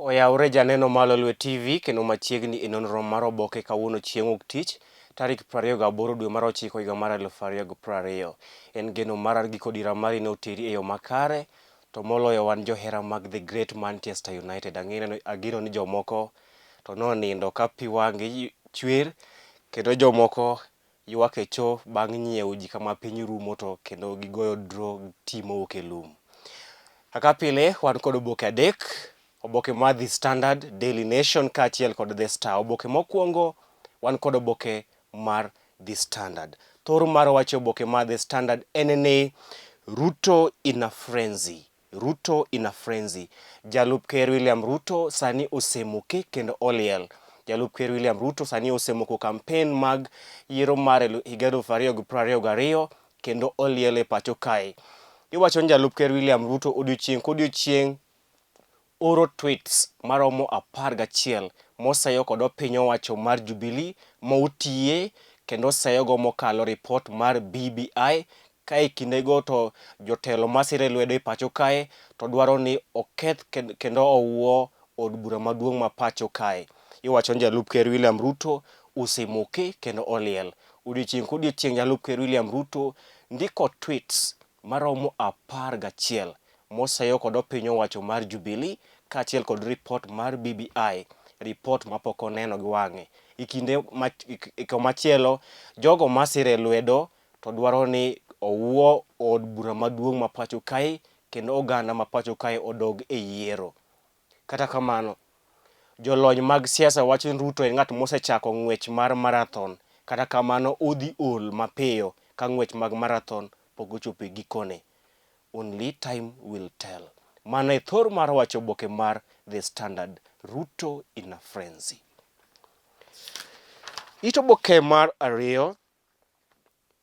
Oyawre janeno mar Lolwe TV kendo machiegni e nonro mar oboke kawuono chieng' wuok tich tarik 28 dwe mar 9 higa mar 2020. En geno mar giko dira mari ne oteri e yo makare to moloyo wan johera mag The Great Manchester United. Agino ni jomoko to nonindo ka pi wang'gi chwer kendo jomoko ywak e cho bang' nyiewo ji kama piny rumo to kendo gigoyo draw team mowuok e lum. Kaka pile wan kod oboke adek. Oboke mar The Standard, Daily Nation kaachiel kod The Star. Oboke mokwongo wan kod oboke mar The Standard. Thor mar wach oboke mar The Standard en ni Ruto in a frenzy. Ruto in a frenzy. Jalup Ker William Ruto sani osemoke kendo oliel. Jalup Ker William Ruto sani osemoko kampen mag yiero mar higa 2022 kendo oliel e pacho kae. Iwacho ni Jalup Ker William Ruto odiochieng' kodiochieng' oro tweets maromo 11 moseyo kod piny owacho mar Jubilee motiye kendo oseyogo mokalo report mar BBI ka e kindego to jotelo masire lwedo e pacho kae to dwaro ni oketh kendo owuo od bura maduong' ma pacho kae. Iwacho ni Jalup Ker William Ruto osemoke kendo oliel. Odiochieng' kodiochieng' Jalup Ker William Ruto ndiko tweets maromo 11 moseyo kod piny owacho mar Jubilee kaachiel kod report mar BBI, report mapok oneno gi wang'e. Ikinde machielo jogo masire lwedo to dwaro ni owuo od bura maduong' ma pacho kae kendo oganda ma pacho kae odog e yiero. Kata kamano, jolony mag siasa wacho ni Ruto en ng'at mosechako ng'wech mar marathon. Kata kamano odhi ol mapiyo ka ng'wech mag marathon pok ochopo e gikone. Only time will tell. Mano e thor mar wacho oboke mar The Standard. Ruto in a frenzy. Ito oboke mar ariyo.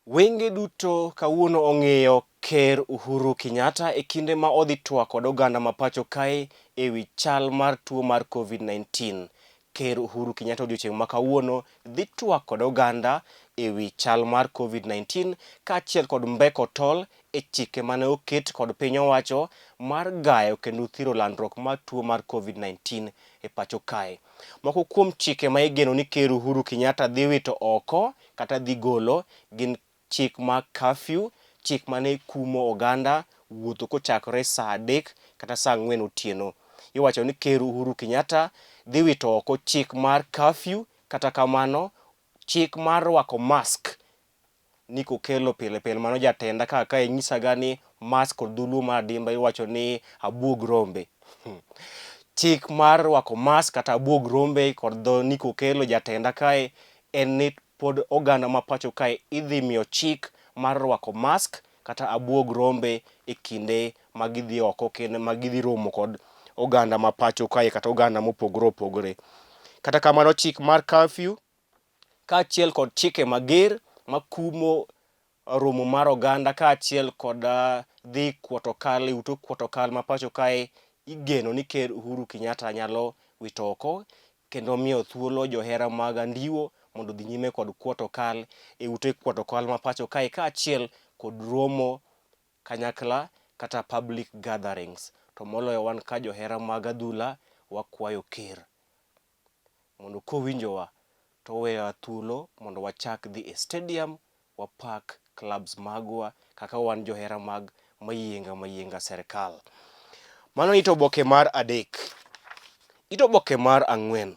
Wenge duto kawuono ong'iyo Ker Uhuru Kenyatta e kinde ma odhi twak kod oganda ma pacho kae e wi chal mar tuo mar COVID-19. Ker Uhuru Kenyatta odiochieng' ma kawuono dhi twak kod oganda e wi chal mar COVID-19 kaachiel kod mbeko tol e chike mane oket kod piny owacho mar gayo kendo thiro landruok mar tuo mar COVID-19 e pacho kae. Moko kuom chike ma igeno ni Ker Uhuru Kenyatta dhi wito oko kata dhi golo gin chik ma curfew, chik mane kumo oganda wuotho kochakore saa 3 kata saa 4 otieno. Iwacho ni Ker Uhuru Kenyatta dhi wito oko chik mar curfew, kata kamano chik mar rwako mask ni kokelo pile pile. Mano jatenda kaka inyisaga ni mask kod dholuo mar dimba iwacho ni abuog rombe. Chik mar rwako mask kata abuog rombe kod dho ni kokelo jatenda kae en ni pod oganda ma pacho kae idhi miyo chik mar rwako mask kata abuog rombe e kinde magidhi oko kendo magidhi romo kod oganda ma pacho kae kata oganda mopogore opogore. Kata kamano chik mar curfew kaachiel kod chike mager makumo romo mar oganda kaachiel kod dhi kuotokal e ute kuotokal ma pacho kae igeno ni Ker Uhuru Kenyatta nyalo wito oko kendo miyo thuolo johera mag andiwo mondo dhi nyime kod kuotokal e ute kuotokal ma pacho kae kaachiel kod romo kanyakla kata public gatherings. To moloyo wan ka johera mag adhula wakwayo Ker mondo kowinjowa to wewa thuolo mondo wachak dhi e stadium wapak clubs magwa kaka wan johera mag mayienga serikal. Mano ito oboke mar adek. Ito oboke mar ang'wen.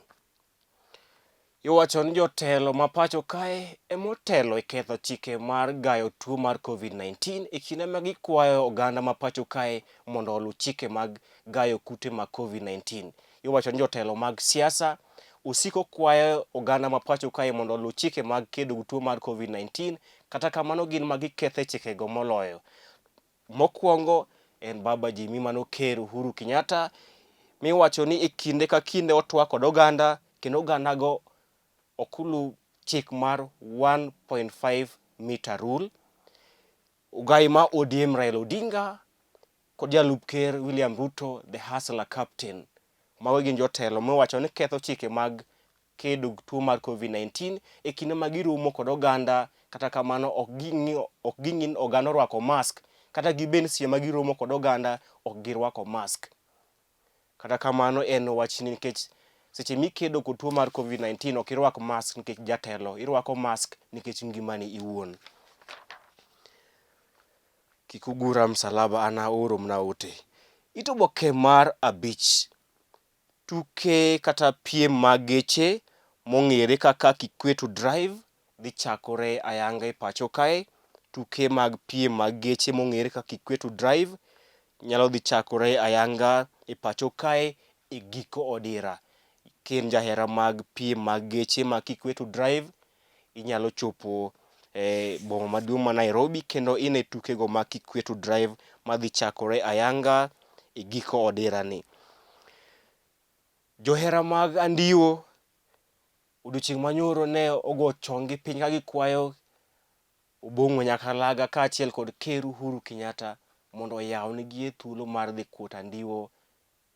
Iwacho ni jotelo ma pacho kae emotelo e ketho chike mar gayo tuo mar COVID-19 e kinde ma gikwayo oganda ma pacho kae mondo oluw chike mag gayo kute ma COVID-19. Iwacho ni jotelo mag siasa osiko kwayo oganda ma pacho kae mondo oluw chike mag kedo gi tuo mar COVID-19, kata kamano gin ma giketho chikego moloyo. Mokwongo en baba ji mimano Ker Uhuru Kenyatta miwacho ni e kinde ka kinde otwak kod oganda kendo ogandago okulu chik mar 1.5 meter rule. Ugai ma ODM Raila Odinga kod Jalup Ker William Ruto the hustler captain mago gin jotelo miwacho ni ketho chike mag kedo gi tuo mar COVID-19 e kinde ma giromo kod oganda. Kata kamano ok ging'in oganda orwako mask kata gibend seche ma giromo kod oganda ok girwako mask. Kata kamano en wachni nikech seche mikedo kod tuo mar COVID-19 ok irwak mask nikech jatelo, irwako mask nikech ngimani iwuon. Kik ugura msalaba, an aoro mna ote. It oboke mar 5. Tuke kata piem mag geche mong'ere kaka Kikwetu Drive dhi chakore ayanga e pacho kae. Tuke mag piem mag geche mong'ere kaka Kikwetu Drive nyalo dhi chakore ayanga e pacho kae e giko odira. Kin jahera mag piem mag geche mag Kikwetu Drive, inyalo chopo boma maduong' ma Nairobi kendo ine tukego mag Kikwetu Drive madhi chakore ayanga e giko odira ni. Johera mag andiwo odiochieng' manyoro ne ogo chongi piny ka gikwayo Obong'o Nyakalaga kaachiel kod Ker Uhuru Kenyatta mondo oyawnegi thuolo mar dhi kuot andiwo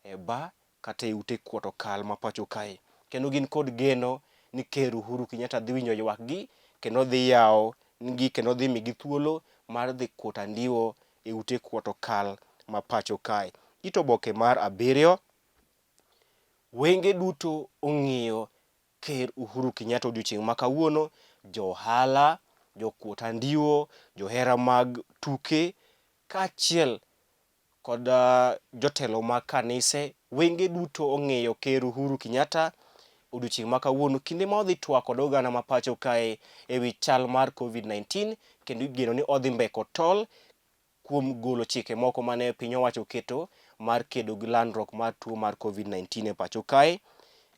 e bar kata e ute kuot okal ma pacho kae. Kendo gin kod geno ni Ker Uhuru Kenyatta dhi winjo ywakgi kendo dhi yawo nigi kendo dhi migi thuolo mar dhi kuot andiwo e ute kuot okal ma pacho kae. It oboke mar 7. Wenge duto ong'iyo Ker Uhuru Kenyatta odiochieng' ma kawuono. Johala, jokuot andiwo, johera mag tuke kaachiel kod jotelo mag kanise, wenge duto ong'iyo Ker Uhuru Kenyatta odiochieng' ma kawuono, kinde ma odhi twak kod oganda ma pacho kae e wi chal mar COVID-19, kendo igeno ni odhi mbeko tol kuom golo chike moko mane piny owacho keto mar kedo gi landruok mar tuo mar COVID-19 e pacho kae.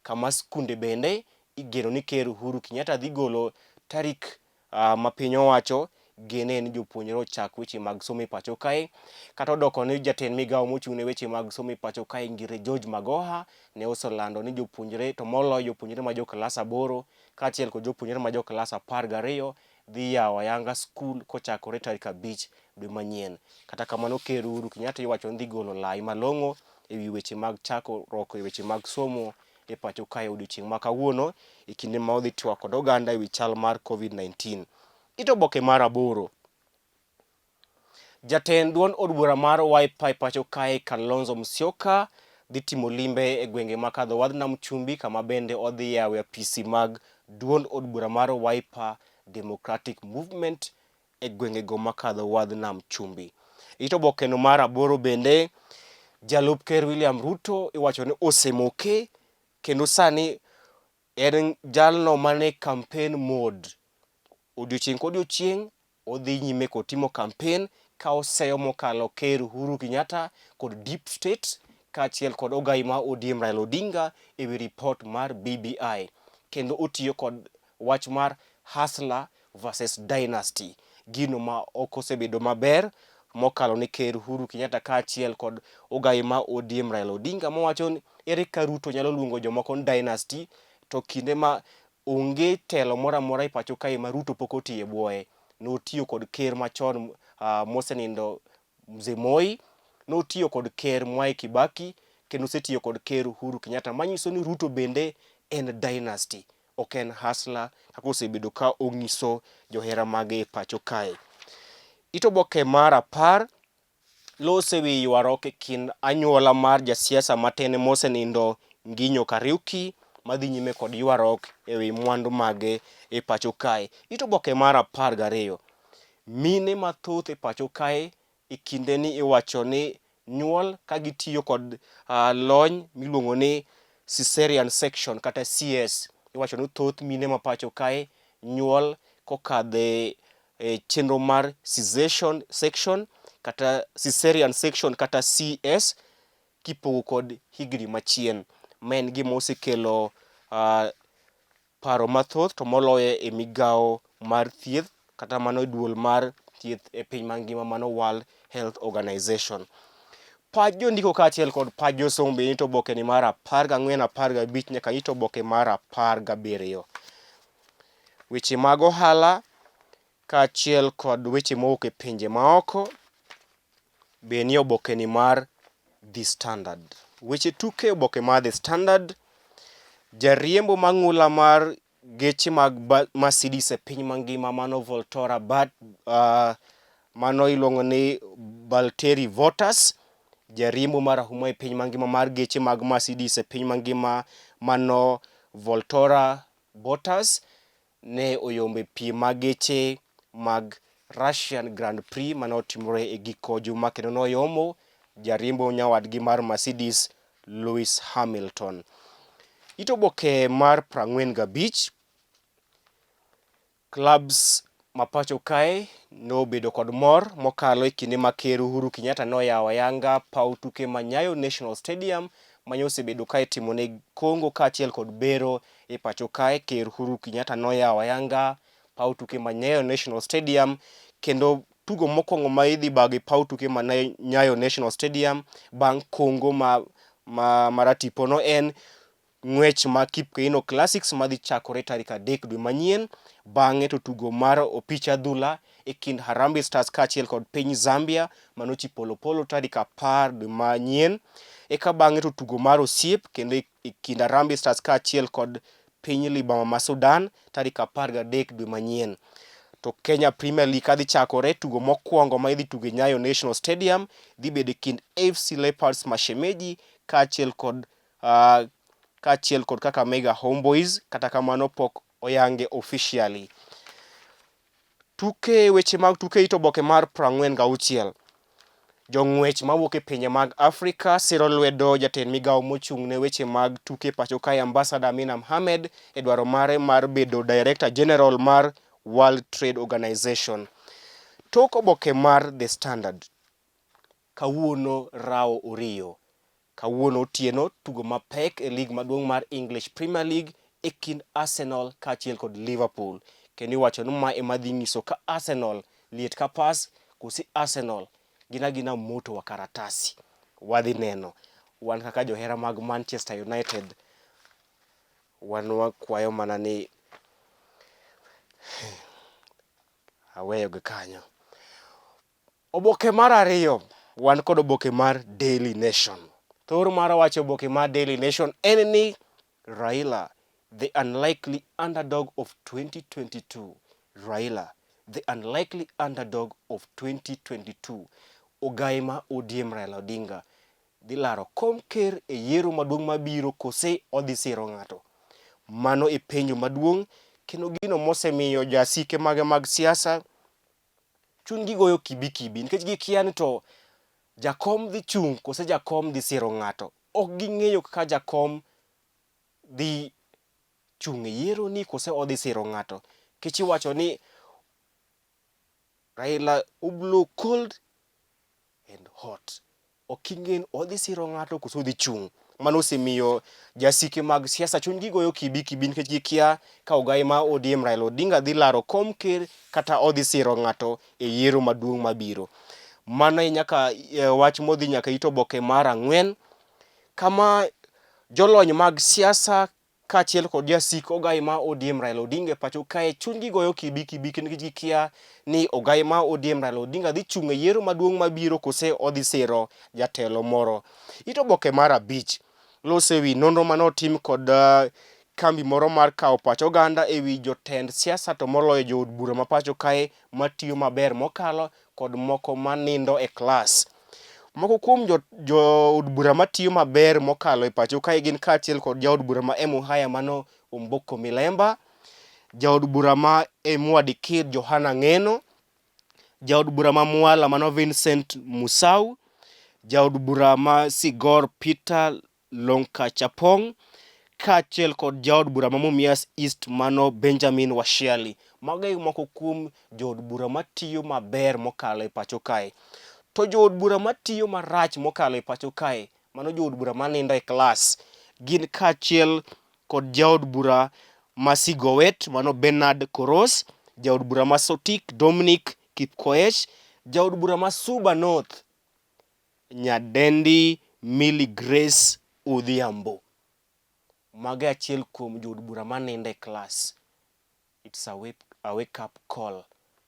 Kama skunde bende igeno ni Ker Uhuru Kenyatta dhi golo tarik ma piny owacho gene ni jopuonjre ochak weche mag somo e pacho kae. Kata odoko ni jatend migawo mochung' ne weche mag somo e pacho kae Ngire George Magoha ne oselando ni jopuonjre, to moloyo jopuonjre ma jo klas 8 kaachiel kod jopuonjre ma jo klas 12 dhi yawo ayanga skul kochakore tarik 5 dwe manyien. Kata kamano Ker Uhuru Kenyatta iwacho ni dhi golo lai malong'o e wi weche mag chako roko e weche mag somo e pacho kae odiochieng' ma kawuono e kinde ma odhi twak kod oganda e wi chal mar COVID-19. It oboke mar 8. Jatend duond od bura mar Wiper e pacho kae Kalonzo Musyoka dhi timo limbe e gwenge ma kadho wadh Nam Chumbi, kama bende odhi yawe apisi mag duond od bura mar Wiper Democratic Movement e gwengego ma kadho wadh Nam Chumbi. It oboke no mar 8 bende, Jalup Ker William Ruto iwacho ni osemoke kendo sani en jalno mane campaign mode. Odiochieng' kodiochieng' odhi nyime kotimo campaign ka oseyo mokalo Ker Uhuru Kenyatta kod Deep State kaachiel kod ogai ma ODM Raila Odinga e wi report mar BBI, kendo otiyo kod wach mar Hustler versus Dynasty, gino ma ok osebedo maber mokalo ni Ker Uhuru Kenyatta kaachiel kod ogai ma ODM Raila Odinga, mowacho ni ere ka Ruto nyalo luongo jomoko ni Dynasty to kinde ma onge telo moro amora e pacho kae ma Ruto pok otiye bwoye. Notiyo kod ker machon mosenindo Mzee Moi, notiyo kod ker Mwai Kibaki, kendo osetiyo kod Ker Uhuru Kenyatta, manyiso ni Ruto bende en dynasty, ok en hustler kaka osebedo ka ong'iso johera mage e pacho kae. It oboke mar 10. Lose wi ywaruok e kind anyuola mar jasiasa matene mosenindo Nginyo Kariuki madhi nyime kod ywaruok e wi mwandu mage e pacho kae. It oboke mar 12. Mine mathoth e pacho kae e kinde ni iwacho ni nyuol ka gitiyo kod lony miluongo ni cesarean section kata CS. Iwacho ni thoth mine ma pacho kae nyuol kokadhe chenro mar cesarean section kata cesarean section kata CS kipogo kod higni machien. Ma en gima osekelo paro mathoth to moloyo e migawo mar thieth kata mano duol mar thieth e piny mangima, mano World Health Organization. Pach jondiko kaachiel kod pach josomo be ito oboke ni mar 14, 15 nyaka ito oboke mar 17. Weche mag ohala kaachiel kod weche mowuok e pinje maoko be nie oboke ni mar The Standard. Weche tuke oboke mar The Standard. Jariembo mang'ula mar geche mag Mercedes e piny mangima mano Voltora mano iluongo ni Valtteri Bottas Jarimbo marahuma e piny mangima mar geche mag Mercedes e piny mangima mano Voltora Bottas ne oyombe piem mag geche mag Russian Grand Prix mane otimore e giko juma kendo noyomo jarimbo nyawadgi mar Mercedes Lewis Hamilton. Oboke mar 45 clubs mapacho kae nobedo kod mor mokalo e kinde ma ker Uhuru Kenyatta noyawo ayanga paw tuke ma Nyayo National Stadium mane osebedo kae timone kongo kaachiel kod bero e pacho kae. Ker Uhuru Kenyatta noyawo ayanga paw tuke ma Nyayo National Stadium kendo tugo mokwongo ma idhi bagi paw tuke ma Nyayo National Stadium bang' kongo maratipono en ng'wech ma Kipkeino Classics madhi chakore tarik 3 dwe manyien. Bang'e to tugo mar opich adhula e kind Harambee Stars kaachiel kod piny Zambia manochi Polo tarik 10 dwe manyien. Eka bang'e to tugo mar osiep kendo e kind Harambee Stars kaachiel kod piny Libama ma Sudan tarik 13 dwe manyien. To Kenya Premier League kadhi chakore, tugo mokwongo ma idhi tugo e Nyayo National Stadium dhi bedo e kind AFC Leopards mashemeji kaachiel kod Kakamega Homeboys, kata kamano pok oyange officially. Weche mag tuke oboke mar 46. Jong'wech mawuok e pinje mag Afrika siro lwedo jatend migawo mochung' ne weche mag tuke pacho kae Ambassador Amina Mohamed e dwaro mare mar bedo Director General mar World Trade Organization. Tok oboke mar The Standard. Kawuono Rao Orio. Kawuono otieno tugo mapek e lig maduong' mar English Premier League e kind Arsenal kaachiel kod Liverpool. Kendo iwacho ni ma ema dhi nyiso ka Arsenal liet ka pas kosi Arsenal gina moto wa karatasi. Wadhi neno. Wan kaka johera mag Manchester United wan wakwayo mana ni aweyo gi kanyo. Oboke mar 2 wan kod oboke mar Daily Nation. Thor mar wacho oboke mar Daily Nation en ni Raila, the unlikely underdog of 2022. Raila, the unlikely underdog of 2022. Ogai ma ODM Raila Odinga dhi laro kom ker e yiero maduong' mabiro kose odhi siro ng'ato. Mano e penjo maduong' kendo gino mosemiyo jasike mag siasa chunygi goyo kibikibi nikech gikia ni to jakom dhi chung' kose jakom dhi siro ng'ato. Ok ging'eyo kaka jakom dhi chung' e yiero ni kose odhi siro ng'ato. Kichi wacho ni Raila ublo cold and hot. Okingen odhi siro ng'ato kose odhi chung'. Mano osemiyo jasike mag siasa chunygi goyo kibikibi nikech gikia ka ogai ma ODM Raila Odinga dhi laro kom ker kata odhi siro ng'ato e yiero maduong' mabiro. Mano nyaka wach modhi nyaka ito oboke mar 4 kama jolony mag siasa kaachiel kod jasik ogai ma ODM Raila Odinga pacho kae chunygi goyo kibikibi kendo gikia ni ogai ma ODM Raila Odinga dhi chung' e yiero maduong' mabiro kose odhi siro jatelo moro. Ito oboke mar 5 lose wi nonro manotim kod kambi moro mar kawo pach oganda e wi jotend siasa to moloyo jood bura ma pacho kae matiyo maber mokalo kod moko manindo e klas. Moko kuom jood bura matiyo maber mokalo e pacho kae gin kaachiel kod jaod bura ma Emuhaya mano Omboko Milemba, jaod bura ma Emwadikir Johana Ng'eno, jaod bura ma Mwala mano Vincent Musau, jaod bura ma Sigor Peter Lonkachapong, kaachiel kod jaod bura ma Mumias East mano Benjamin Washiali. Mago e moko kuom jood bura matiyo maber mokalo e pacho kae. To jood bura matiyo marach mokalo e pacho kae, mano jood bura manindo e klas, gin kaachiel kod jaod bura ma Sigowet mano Bernard Koros, jaod bura ma Sotik Dominic Kipkoech, jaod bura ma Suba North Nyadendi Milly Grace Odhiambo. Mago achiel kuom jood bura manindo e klas. It's a wake up call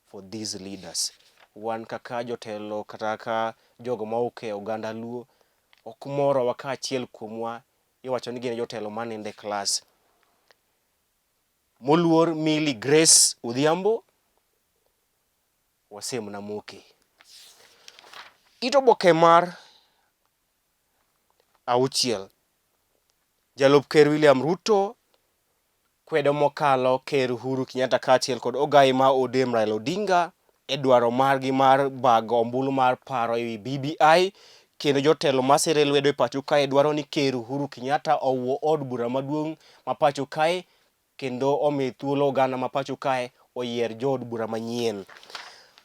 for these leaders. Wan kaka jotelo kata ka jogo mauke oganda luo ok moro wa kaachiel kuomwa iwacho ni gin jotelo manindo e klas. Moluor Milly Grace Odhiambo wasemna moke. Ito oboke mar 6. Jalup Ker William Ruto kwedo mokalo Ker Uhuru Kenyatta kaachiel kod ogai ma ODM Raila Odinga e dwaro margi mar bago ombulu mar paro ewi BBI, kendo jotelo masire lwedo e pacho kae dwaro ni Ker Uhuru Kenyatta owuo od bura maduong' ma pacho kae kendo omi thuolo oganda ma pacho kae oyier jood bura manyien.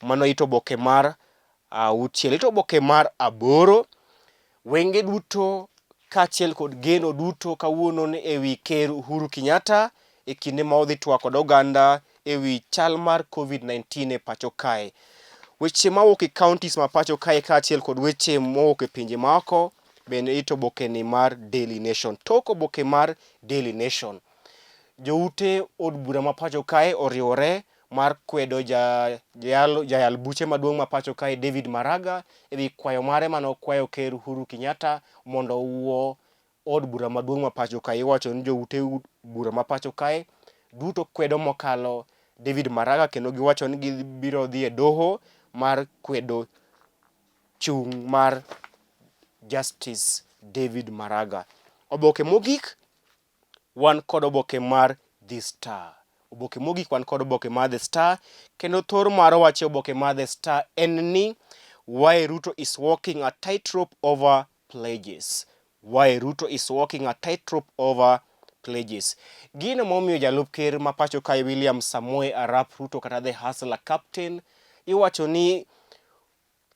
Mano ito oboke mar 6. Ito oboke mar 8. Wenge duto kaachiel kod geno duto kawuono ni ewi Ker Uhuru Kenyatta e kinde ma odhi twak kod oganda ewi chal mar COVID-19 e pacho kae. Weche mawuok e counties ma pacho kae kaachiel kod weche mowuok e pinje maoko bende ito oboke ni mar Daily Nation. Tok oboke mar Daily Nation, joute od bura ma pacho kae oriwore mar kwedo jayal buche maduong' ma pacho kae David Maraga ewi kwayo mare manokwayo Ker Uhuru Kenyatta mondo owuo od bura maduong' ma pacho kae. Iwacho ni joute bura ma pacho kae duto kwedo mokalo David Maraga, kendo giwacho ni gibiro dhi e doho mar kwedo chung' mar Justice David Maraga. Oboke mogik wan kod oboke mar The Star. Oboke mogik wan kod oboke mar The Star, kendo thor mar wache oboke mar The Star en ni why Ruto is walking a tightrope over pledges. Why Ruto is walking a tightrope over pledges. Gino momiyo jalup Ker ma pacho kae William Samoei Arap Ruto kata the hustler captain iwacho ni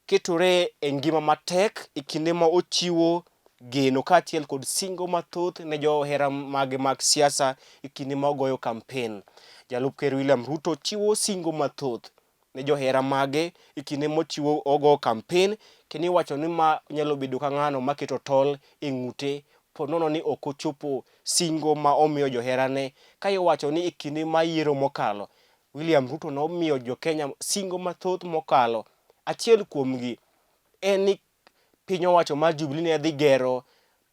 ketore e ngima matek e kinde ma ochiwo geno kaachiel kod singo mathoth ne johera mage mag siasa e kinde ma ogoyo kampen. Jalup Ker William Ruto chiwo singo mathoth ne johera mage e kinde mochiwo ogo kampen, kendo iwacho ni ma nyalo bedo ka ng'ano maketo tol e ng'ute ponono ni ok ochopo singo ma omiyo joherane, ka iwacho ni e kinde ma yiero mokalo William Ruto nomiyo jokenya singo mathoth mokalo. Achiel kuomgi en ni piny owacho mar Jubilee ne dhi gero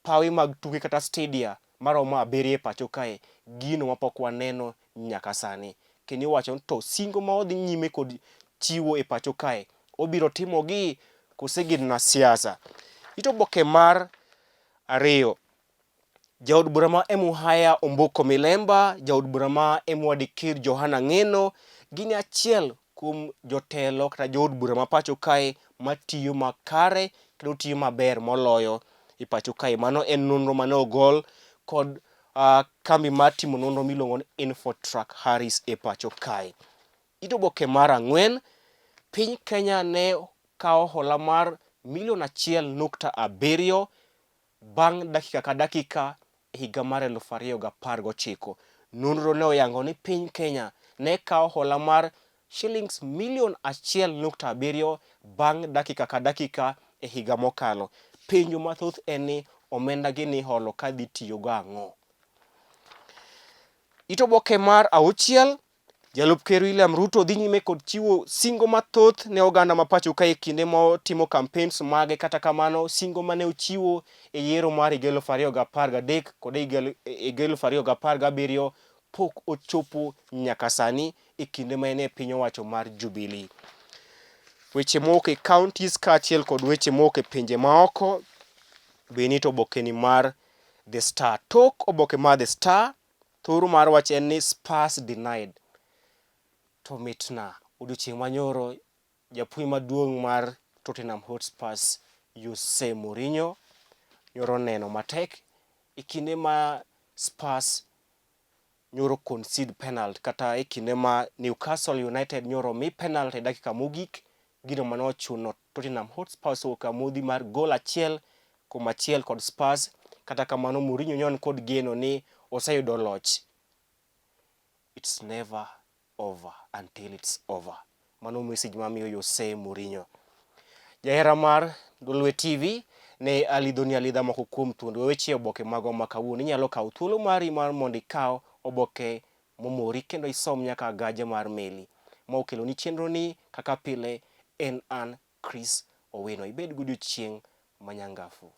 pawe mag tuke kata stadia maromo 7 e pacho kae, gino mapok waneno nyaka sani. Kendo iwacho ni to singo ma odhi nyime kod chiwo e pacho kae obiro timogi kose gin na siasa. Ito oboke mar 2. Jaod bura ma Emuhaya Omboko Milemba, jaod bura ma Emuadikir Johana Ng'eno gin achiel kuom jotelo kata jood bura ma pacho kae matiyo makare kendo tiyo maber moloyo e pacho kae. Mano en nonro mane ogol kod kambi mar timo nonro miluongo ni Infotrack Harris e pacho kae. Ito oboke mar 4. Piny Kenya ne kawo hola mar $1.7 bang' dakika ka dakika e higa mar 2019. Nonro ne oyango ni piny Kenya ne kawo hola mar $1.7 bang' dakika ka dakika e higa mokalo. Penjo mathoth en ni omenda gi ni holo ka dhi tiyo go ang'o. Ito oboke mar 6. Jalup Ker William Ruto dhi nyime kod chiwo singo mathoth ne oganda ma pacho kae kinde ma otimo campaigns mage. Kata kamano, singo mane ochiwo e yiero mar 2013 kod 2017 pok ochopo nyaka sani e kinde ma en e piny owacho mar Jubilee. Weche mowuok e counties kaachiel kod weche mowuok e pinje maoko benito oboke ni mar The Star. Tok oboke mar The Star, thoro mar wach en ni Spurs denied. To mitna odiochieng' manyoro japuonj maduong' mar Tottenham Hotspurs Jose Mourinho nyoro neno matek e kinde ma Spurs nyoro concede penalty, kata e kinde ma Newcastle United nyoro mi penalty e dakika mogik, gino mane ochuno Tottenham Hotspurs wuok amodhi mar gol 1-1 kod Spurs. Kata kamano, Mourinho nyon kod geno ni oseyudo loch. It's never over until it's over. Mano message mamiyo Jose Mourinho. Jahera mar Lolwe TV ne alidhoni alidha moko kuom thuond weche oboke mago ma kawuono. Inyalo kawo thuolo mari mar mondo ikaw oboke momori kendo isom nyaka gaje mar meli. Ma okelo ni chenro ni kaka pile en an Chris Owino. Ibed godiochieng' manyangafu.